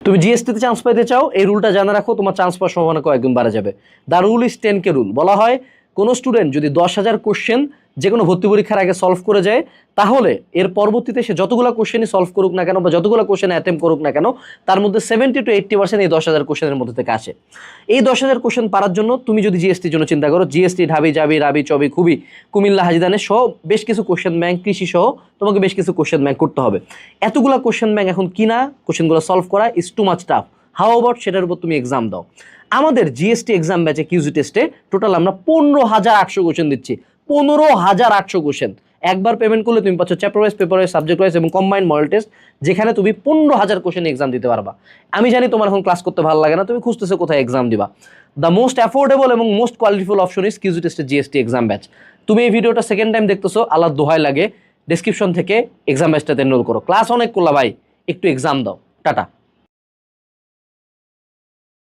তুমি জিএসটিতে চান্স পাইতে চাও, এই রুলটা জানা রাখো, তোমার চান্স পাওয়ার সম্ভাবনা কয়েকগুণ বাড়া যাবে। The rule is 10K rule. বলা হয় কোনো স্টুডেন্ট যদি 10,000 কোশ্চেন যে কোনো ভর্তি পরীক্ষার আগে সলভ করে যায়, তাহলে এর পরবর্তীতে সে যতগুলো কোশ্চেনই সলভ করুক না কেন বা যতগুলো কোশ্চেন অ্যাটেম্প করুক না কেন, তার মধ্যে 70 to 80% এই 10,000 কোশ্চেনের মধ্যে থেকে আসে। এই 10,000 কোশ্চেন পারার জন্য তুমি যদি জিএসটির জন্য চিন্তা করো, জিএসটি ঢাবি জাবি রাবি চবি খুবই কুমিল্লা হাজিদানে সহ বেশ কিছু কোশ্চেন ব্যাংক, কৃষি সহ তোমাকে বেশ কিছু কোশ্চেন ব্যাংক করতে হবে। এতগুলা কোশ্চেন ব্যাংক এখন কিনা কোশ্চেনগুলো সলভ করা is too much tough. How about সেটার উপর তুমি এক্সাম দাও। আমাদের জিএসটি এক্সাম ব্যাচে কিউজি টেস্টে টোটাল আমরা 15,800 কোশ্চেন দিচ্ছি। 15,800 কোশ্চেন। একবার পেমেন্ট করলে তুমি পাচ্ছ chapter wise, paper wise, subject wise এবং কম্বাইন্ড মডেল টেস্ট, যেখানে তুমি 15,000 কোশ্চেন এক্সাম দিতে পারবা। আমি জানি তোমার এখন ক্লাস করতে ভালো লাগে না, তুমি খুঁজতেছো কোথায় এক্সাম দিবা। দ্য মোস্ট অ্যাফোর্ডেবল এবং মোস্ট কোয়ালিটিফুল অপশন ইজ কিউজি টেস্টের জিএসটি এক্সাম ব্যাচ। তুমি এই ভিডিওটা সেকেন্ড টাইম দেখতেছো, আল্লাহ দোহাই লাগে, ডেসক্রিপশন থেকে এক্সাম ব্যাচটাতে এনরোল করো। ক্লাস অনেক করলা ভাই, একটু এক্সাম দাও। টাটা।